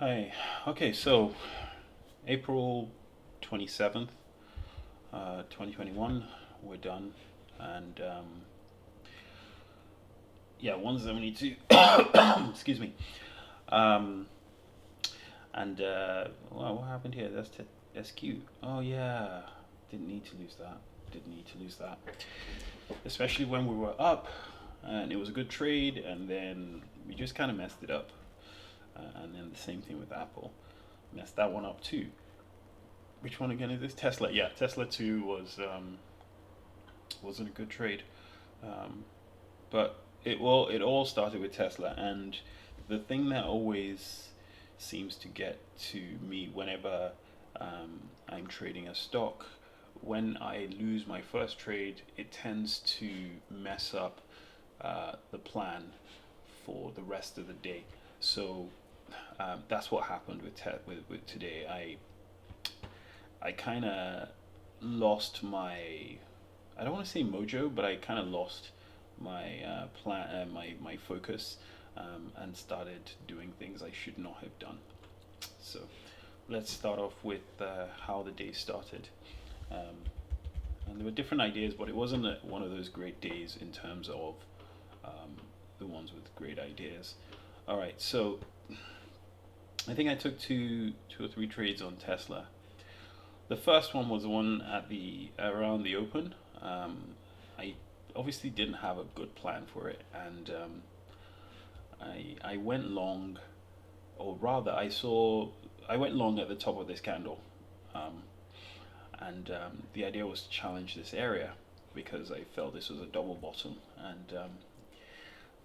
Hi. Okay, so April 27th, 2021, we're done. And yeah, 172. Excuse me. Um, and wow, what happened here? That's SQ. Oh, yeah. Didn't need to lose that. Didn't need to lose that. Especially when we were up and it was a good trade, and then we just kind of messed it up. And then the same thing with Apple. Messed that one up too. Which one again is this? Tesla. Yeah, Tesla 2 wasn't a good trade. Um, but it all started with Tesla, and the thing that always seems to get to me whenever I'm trading a stock, when I lose my first trade, it tends to mess up the plan for the rest of the day. So that's what happened with today. I kind of lost my, I don't want to say mojo, but I kind of lost my my focus, and started doing things I should not have done. So let's start off with how the day started. Um, and there were different ideas, but it wasn't one of those great days in terms of um, the ones with great ideas. All right, so I think I took two or three trades on Tesla. The first one was the one at the around the open. I obviously didn't have a good plan for it, and I went long, or rather, I went long at the top of this candle, um, and the idea was to challenge this area because I felt this was a double bottom, and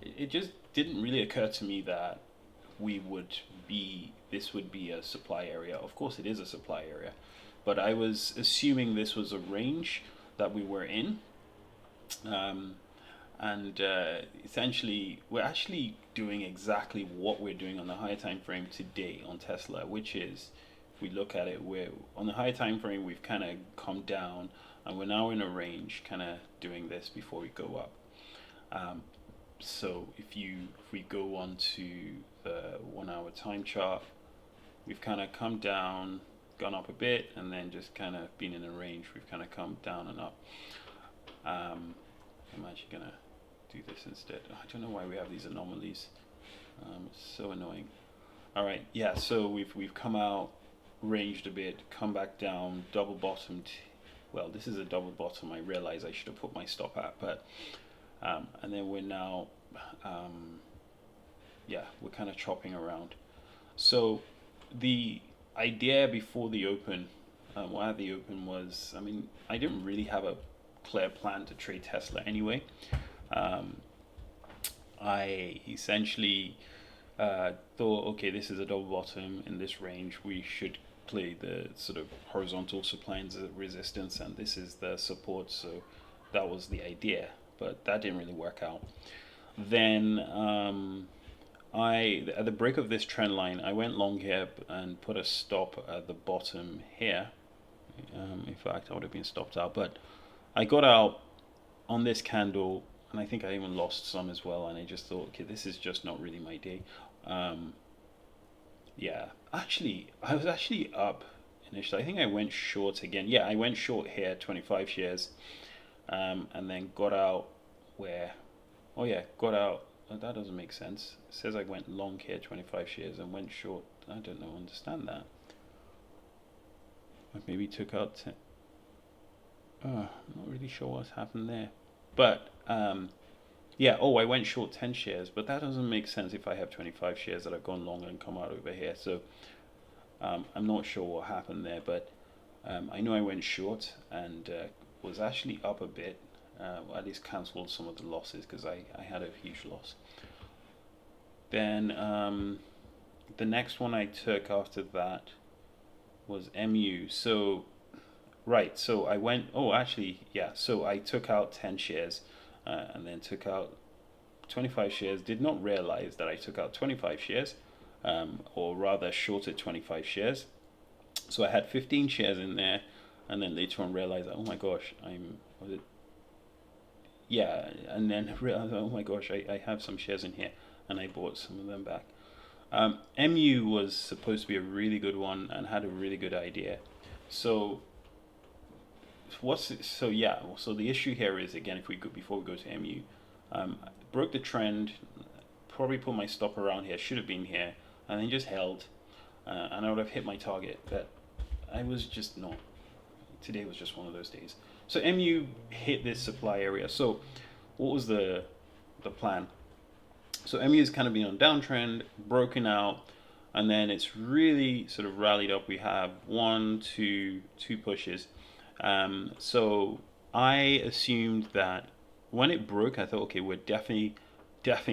it just didn't really occur to me that we would this would be a supply area. Of course, it is a supply area, but I was assuming this was a range that we were in. Um, and essentially, we're actually doing exactly what we're doing on the higher time frame today on Tesla, which is, if we look at it, we're on the higher time frame, we've kind of come down, and we're now in a range, kind of doing this before we go up. Um, so if we go on to the 1 hour time chart, we've kind of come down, gone up a bit, and then just kind of been in a range. We've kind of come down and up. I'm actually gonna do this instead. I don't know why we have these anomalies. It's so annoying. All right, yeah. So we've come out, ranged a bit, come back down, double bottomed. Well, this is a double bottom. I realize I should have put my stop at, but and then we're now, um, yeah, we're kind of chopping around. So the idea before the open, well, at the open was, I mean, I didn't really have a clear plan to trade Tesla anyway. Um, I essentially thought, okay, this is a double bottom in this range. We should play the sort of horizontal supply and resistance, and this is the support. So that was the idea, but that didn't really work out. Then I at the break of this trend line, I went long here and put a stop at the bottom here. In fact, I would have been stopped out, but I got out on this candle, and I think I even lost some as well. And I just thought, okay, this is just not really my day. Um, yeah, actually, I was actually up initially. I think I went short again. Yeah, I went short here, 25 shares, and then got out where, oh yeah, got out. That doesn't make sense. It says I went long here, 25 shares, and went short. I don't know, understand that. I maybe took out 10. I'm not really sure what's happened there. But yeah, oh, I went short 10 shares, but that doesn't make sense if I have 25 shares that have gone long and come out over here. So I'm not sure what happened there, but I know I went short and was actually up a bit. Well, at least cancelled some of the losses because I had a huge loss. Then the next one I took after that was MU. So, right, so I went, oh, actually, yeah, so I took out 10 shares and then took out 25 shares. Did not realize that I took out 25 shares, or rather shorted 25 shares. So I had 15 shares in there, and then later on realized, oh my gosh, was it? Yeah, and then realized, oh my gosh, I have some shares in here, and I bought some of them back. MU was supposed to be a really good one and had a really good idea. So so the issue here is, again, if we go before we go to MU, broke the trend, probably put my stop around here, should have been here, and then just held, and I would have hit my target, but I was just not. Today was just one of those days. So MU hit this supply area. So what was the plan? So MU has kind of been on downtrend, broken out, and then it's really sort of rallied up. We have two pushes. So I assumed that when it broke, I thought, okay, we're definitely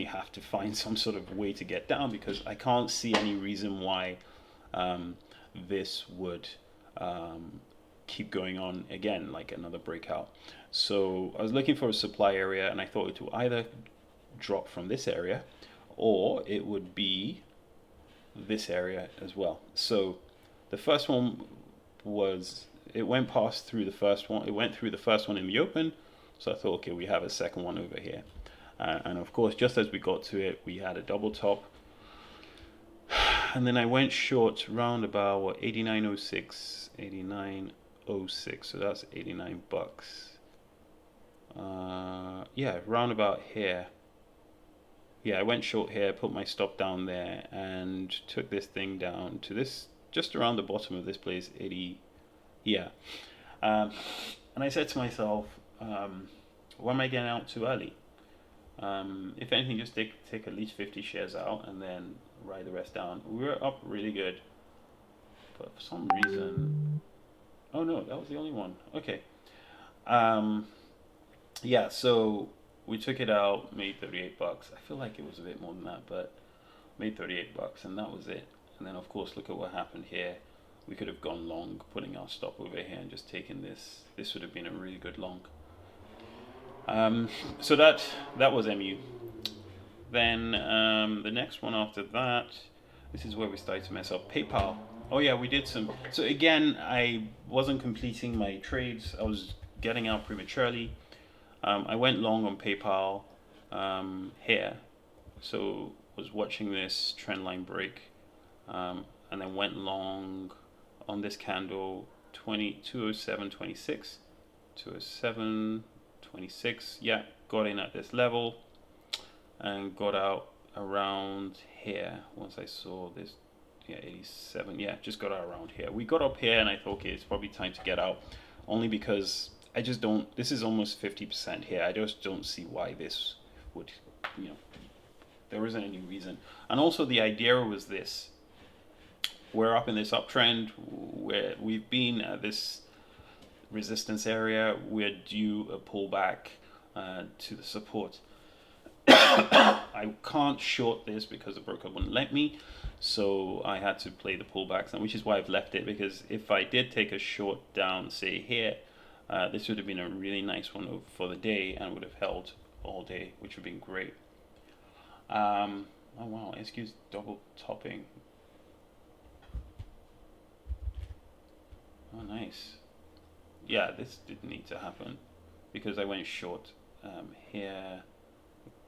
have to find some sort of way to get down, because I can't see any reason why this would keep going on again, like another breakout. So I was looking for a supply area, and I thought it would either drop from this area or it would be this area as well. So the first one was, it went past through the first one, it went through the first one in the open. So I thought, okay, we have a second one over here. And of course, just as we got to it, we had a double top. And then I went short round about, what, 89.06, 89.06. So that's 89 bucks. Yeah, round about here. Yeah, I went short here, put my stop down there, and took this thing down to this, just around the bottom of this place, 80. Yeah. And I said to myself, why am I getting out too early? If anything, just take at least 50 shares out and then ride the rest down. We were up really good, but for some reason, oh no, that was the only one. Okay. Yeah, so we took it out, made 38 bucks. I feel like it was a bit more than that, but made 38 bucks, and that was it. And then of course, look at what happened here. We could have gone long, putting our stop over here and just taken this. This would have been a really good long. So that was MU. Then the next one after that, this is where we started to mess up. PayPal. Oh yeah, we did some. So again, I wasn't completing my trades. I was getting out prematurely. I went long on PayPal here. So was watching this trend line break, and then went long on this candle 207.26, 207.26. Yeah, got in at this level and got out around here once I saw this. Yeah, 87. Yeah, just got out around here. We got up here and I thought, okay, it's probably time to get out, only because I just don't, this is almost 50% here. I just don't see why this would, there isn't any reason. And also the idea was this: we're up in this uptrend, where we've been at this resistance area, we're due a pullback to the support. I can't short this because the broker wouldn't let me, so I had to play the pullbacks, and which is why I've left it, because if I did take a short down, say here, this would have been a really nice one for the day and would have held all day, which would have been great. Oh wow, SQ's double topping. Oh nice. Yeah, this didn't need to happen because I went short here,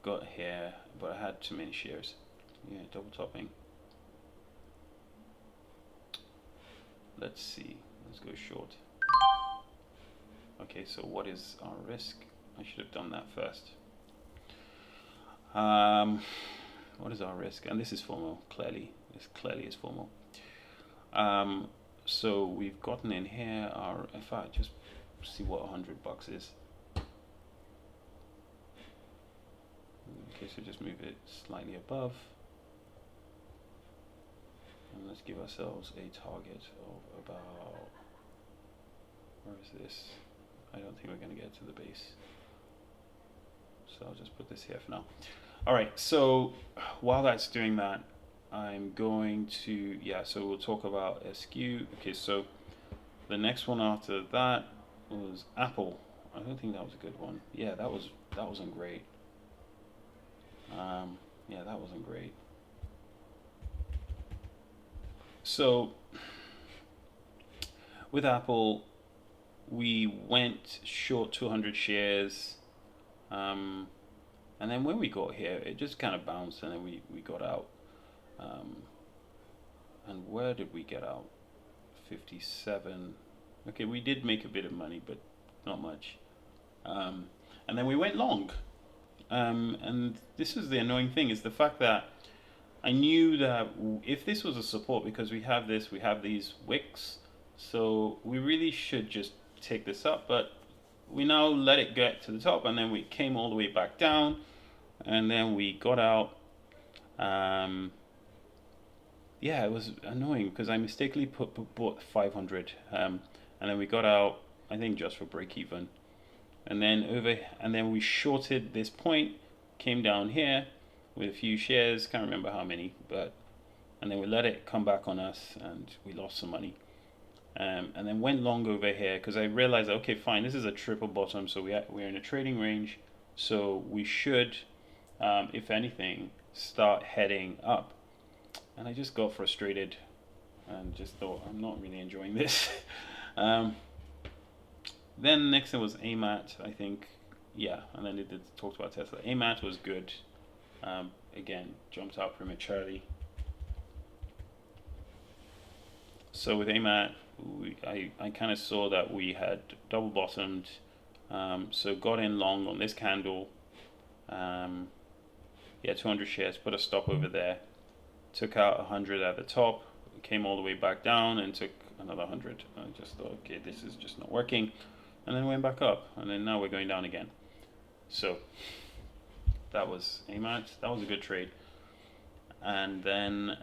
got here, but I had too many shares. Yeah, double topping. Let's see, let's go short. Okay, so what is our risk? I should have done that first. What is our risk? And this is formal, clearly. This clearly is formal. So we've gotten in here our, if I just see what 100 bucks is. Okay, so just move it slightly above. And let's give ourselves a target of about, where is this? I don't think we're going to get to the base. So I'll just put this here for now. All right, so while that's doing that, I'm going to, so we'll talk about SQ. Okay, so the next one after that was Apple. I don't think that was a good one. Yeah, that wasn't great. Yeah, that wasn't great. So with Apple, we went short 200 shares, and then when we got here, it just kind of bounced, and then we got out. Um, and where did we get out? 57. Okay, we did make a bit of money, but not much. Um, and then we went long. And this is the annoying thing, is the fact that I knew that if this was a support, because we have this, we have these wicks, so we really should just take this up, but we now let it get to the top, and then we came all the way back down, and then we got out. Um, yeah, it was annoying because I mistakenly bought 500, and then we got out. I think just for break even, and then we shorted this point, came down here with a few shares. Can't remember how many, but and then we let it come back on us, and we lost some money. And then went long over here because I realized, okay, fine, this is a triple bottom, so we're in a trading range, so we should, if anything, start heading up. And I just got frustrated and just thought, I'm not really enjoying this. um, then next thing was AMAT, I think. Yeah, and then it did talked about Tesla. AMAT was good. Again, jumped out prematurely. So with AMAT, I kind of saw that we had double bottomed. So got in long on this candle. Yeah, 200 shares, put a stop over there. Took out 100 at the top, came all the way back down and took another 100. I just thought, okay, this is just not working. And then went back up, and then now we're going down again. So that was AMAT. That was a good trade. And then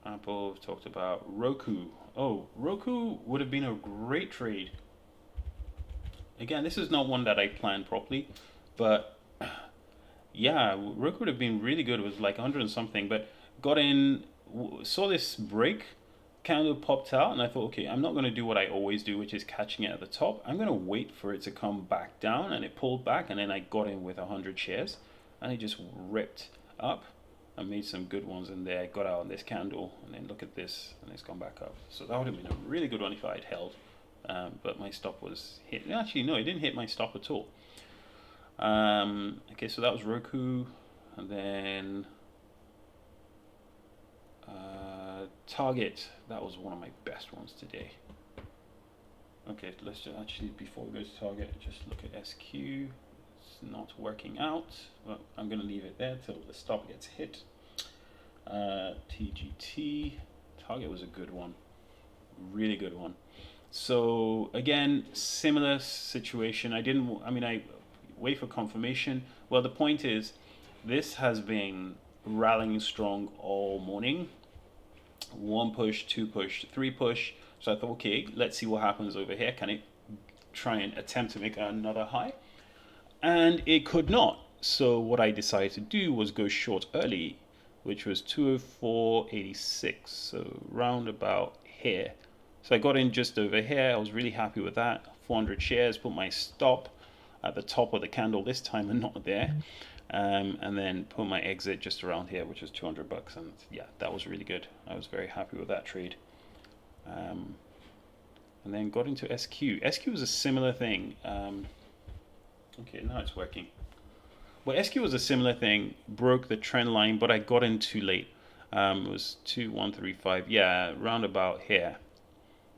Apple talked about ROKU. Oh, ROKU would have been a great trade. Again, this is not one that I planned properly, but yeah, ROKU would have been really good. It was like 100 and something, but got in, saw this break, candle popped out, and I thought, okay, I'm not going to do what I always do, which is catching it at the top. I'm going to wait for it to come back down, and it pulled back, and then I got in with 100 shares, and it just ripped up. I made some good ones in there, got out on this candle, and then look at this, and it's gone back up. So that would have been a really good one if I had held, but my stop was hit. Actually, no, it didn't hit my stop at all. Okay, so that was ROKU, and then Target. That was one of my best ones today. Okay, let's just actually, before we go to Target, just look at SQ. It's not working out. Well, I'm going to leave it there till the stop gets hit. TGT. Target was a good one. Really good one. So again, similar situation. I wait for confirmation. Well, the point is, this has been rallying strong all morning. One push, two push, three push. So I thought, okay, let's see what happens over here. Can it try and attempt to make another high? And it could not. So what I decided to do was go short early, which was 204.86. So round about here. So I got in just over here. I was really happy with that. 400 shares, put my stop at the top of the candle this time and not there. And then put my exit just around here, which is $200. And yeah, that was really good. I was very happy with that trade. And then got into SQ. SQ was a similar thing. Okay, now it's working. Well, SQ was a similar thing. Broke the trend line, but I got in too late. It was 2135. Yeah, round about here.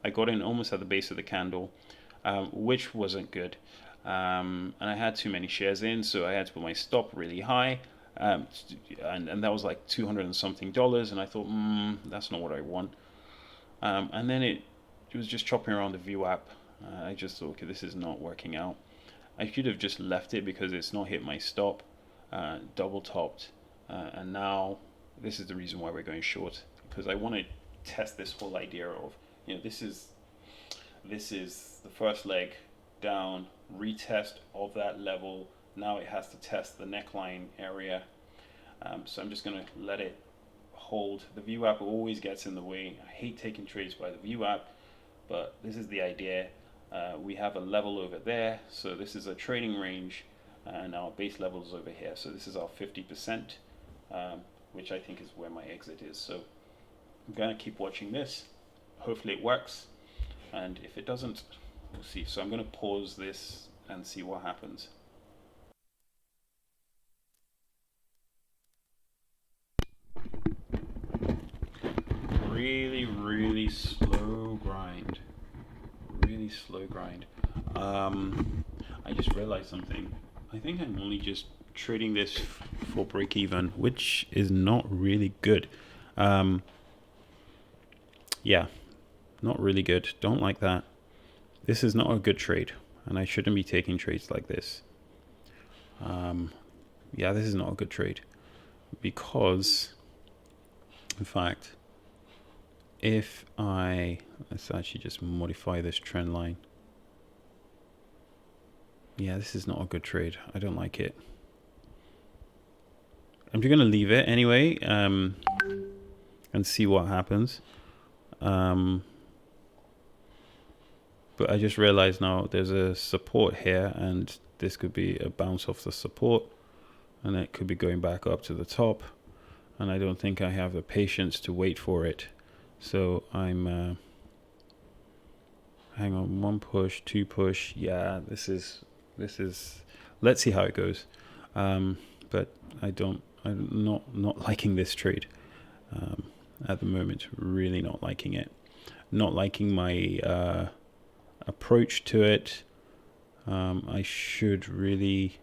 I got in almost at the base of the candle, which wasn't good. And I had too many shares in, so I had to put my stop really high. And that was like 200 and something dollars, and I thought, that's not what I want. And then it was just chopping around the VWAP. I just thought, okay, this is not working out. I should have just left it because it's not hit my stop, double topped, and now this is the reason why we're going short, because I want to test this whole idea of, this is the first leg down, retest of that level. Now it has to test the neckline area. So I'm just going to let it hold. The VWAP always gets in the way. I hate taking trades by the VWAP, but this is the idea. We have a level over there, so this is a trading range, and our base level is over here. So this is our 50%, which I think is where my exit is. So I'm going to keep watching this. Hopefully it works, and if it doesn't, we'll see. So I'm going to pause this and see what happens. Really, really slow grind. Really slow grind. I just realized something. I think I'm only just trading this for break even, which is not really good. Yeah, not really good. Don't like that. This is not a good trade, and I shouldn't be taking trades like this. Yeah, this is not a good trade because, in fact, let's actually just modify this trend line. Yeah, this is not a good trade. I don't like it. I'm just gonna leave it anyway, and see what happens. But I just realized now there's a support here, and this could be a bounce off the support, and it could be going back up to the top, and I don't think I have the patience to wait for it. So I'm hang on, one push, two push. Yeah, this is let's see how it goes. But I'm not liking this trade at the moment. Really not liking it. Not liking my approach to it. I should really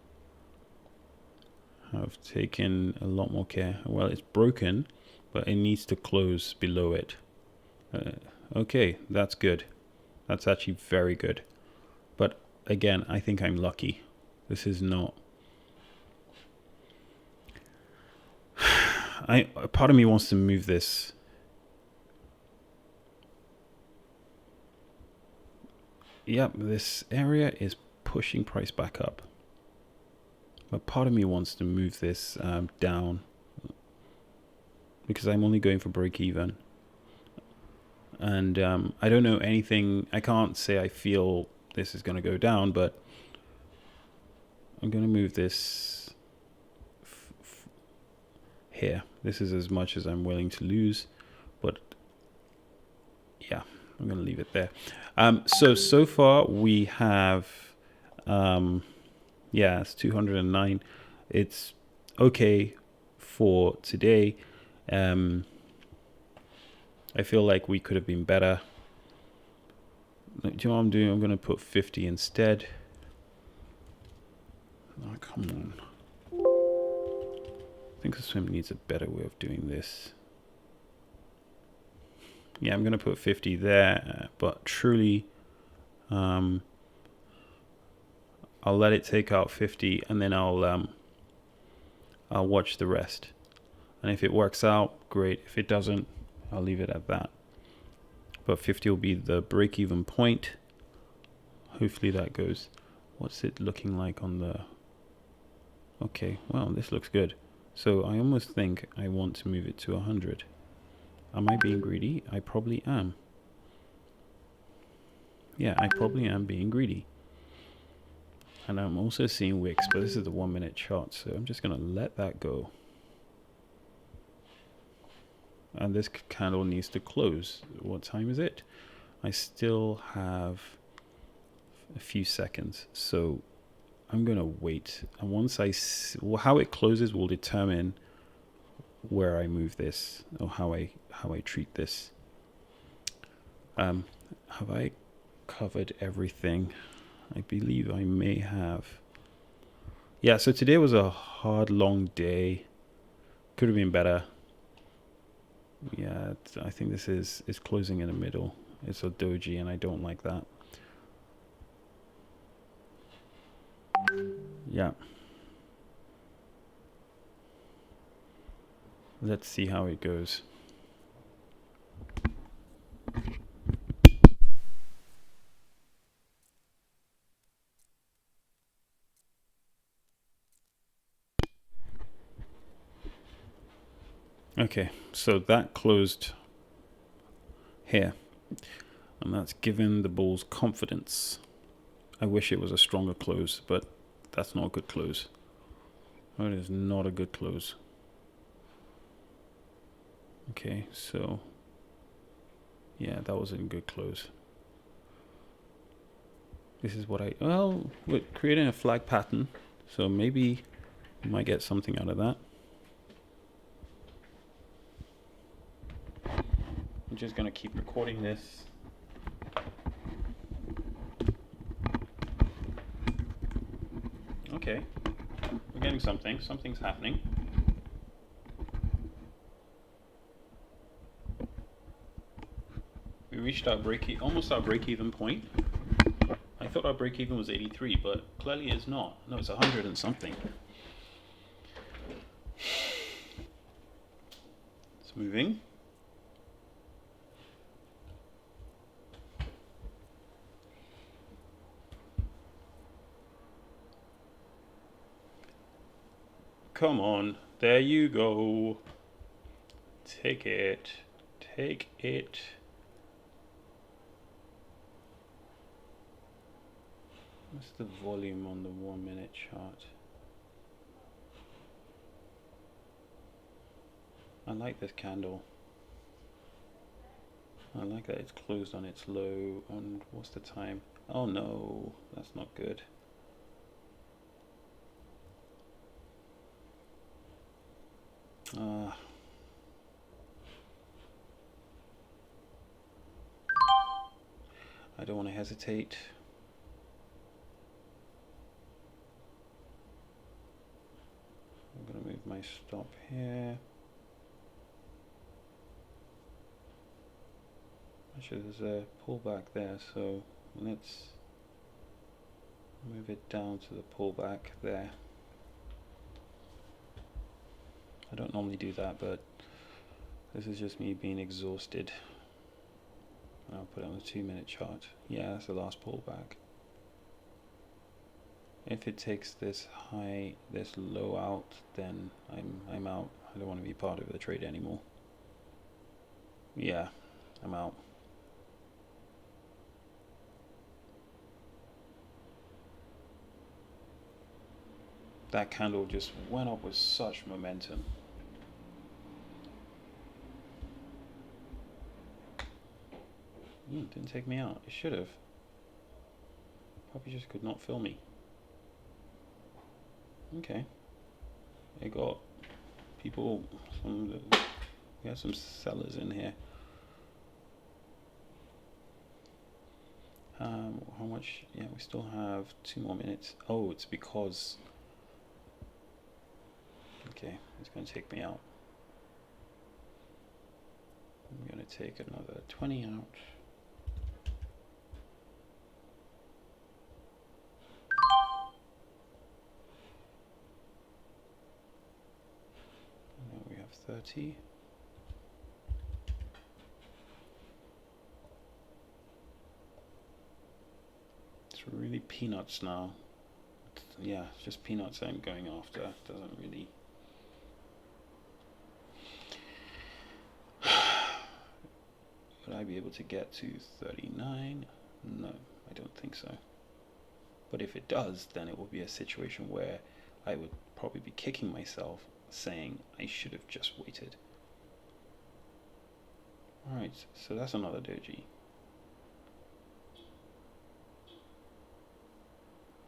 have taken a lot more care. Well, it's broken, but it needs to close below it. Okay, that's good. That's actually very good. But again, I think I'm lucky. This is not. Part of me wants to move this. Yep, this area is pushing price back up. But part of me wants to move this down because I'm only going for break even. And I don't know anything. I can't say I feel this is going to go down, but I'm going to move this here. This is as much as I'm willing to lose, but yeah, I'm going to leave it there. So far we have, yeah, it's 209. It's okay for today. I feel like we could have been better. Do you know what I'm doing? I'm going to put 50 instead. Oh, come on. I think the swim needs a better way of doing this. Yeah, I'm going to put 50 there, but truly, I'll let it take out 50, and then I'll watch the rest. And if it works out, great. If it doesn't, I'll leave it at that. But 50 will be the break-even point. Hopefully that goes. What's it looking like on the... Okay, well, this looks good. So I almost think I want to move it to 100. Am I being greedy? I probably am. Yeah, I probably am being greedy. And I'm also seeing wicks, but this is the 1 minute chart, so I'm just going to let that go. And this candle needs to close. What time is it? I still have a few seconds, so I'm going to wait. And once I see, how it closes will determine where I move this, or how I treat this. Have I covered everything? I believe I may have. Yeah, so today was a hard, long day. Could have been better. Yeah, I think this is closing in the middle. It's a doji, and I don't like that. Yeah. Let's see how it goes. Okay, so that closed here, and that's given the bulls confidence. I wish it was a stronger close, but that's not a good close. That is not a good close. Okay, so yeah, that wasn't a good close. This is what we're creating a flag pattern, so maybe we might get something out of that. I'm just going to keep recording this. Okay, we're getting something. Something's happening. We reached our almost our break-even point. I thought our break-even was 83, but clearly it's not. No, it's 100 and something. It's moving. Come on, there you go. Take it. Take it. What's the volume on the 1 minute chart? I like this candle. I like that it's closed on its low. And what's the time? Oh no, that's not good. I don't want to hesitate. I'm going to move my stop here. Actually, there's a pullback there, so let's move it down to the pullback there. I don't normally do that, but this is just me being exhausted. I'll put it on the 2 minute chart. Yeah, that's the last pullback. If it takes this high, this low out, then I'm out. I don't want to be part of the trade anymore. Yeah, I'm out. That candle just went up with such momentum. Didn't take me out. It should have. Probably just could not fill me. Okay. I got people. We have some sellers in here. How much? Yeah, we still have 2 more minutes. Oh, it's because. Okay, it's going to take me out. I'm going to take another 20 out. Now we have 30. It's really peanuts now. Yeah, it's just peanuts I'm going after. Doesn't really. Would I be able to get to 39? No, I don't think so. But if it does, then it will be a situation where I would probably be kicking myself, saying I should have just waited. Alright, so that's another doji.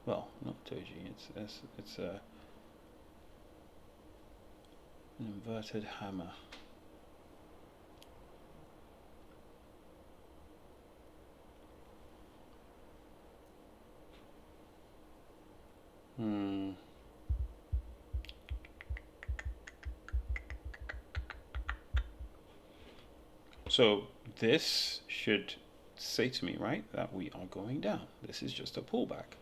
Well, not doji, it's an inverted hammer. So this should say to me, right, that we are going down. This is just a pullback.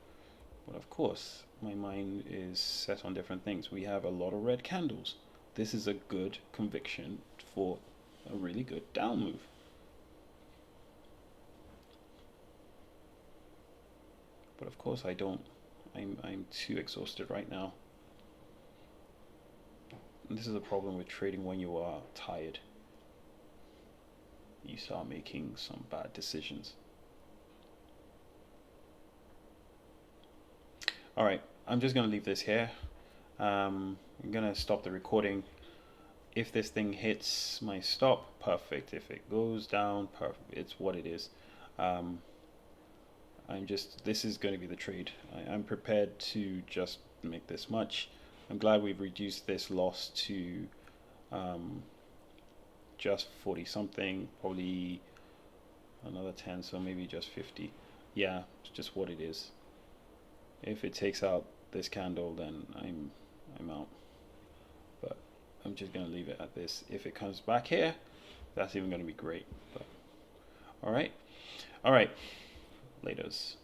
But of course, my mind is set on different things. We have a lot of red candles. This is a good conviction for a really good down move. But of course I don't. I'm too exhausted right now. And this is a problem with trading when you are tired. You start making some bad decisions. Alright, I'm just going to leave this here. I'm going to stop the recording. If this thing hits my stop, perfect. If it goes down, perfect. It's what it is. This is going to be the trade. I'm prepared to just make this much. I'm glad we've reduced this loss to just 40 something, probably another 10, so maybe just 50. Yeah, it's just what it is. If it takes out this candle, then I'm out. But I'm just gonna leave it at this. If it comes back here, that's even gonna be great. But all right, laters.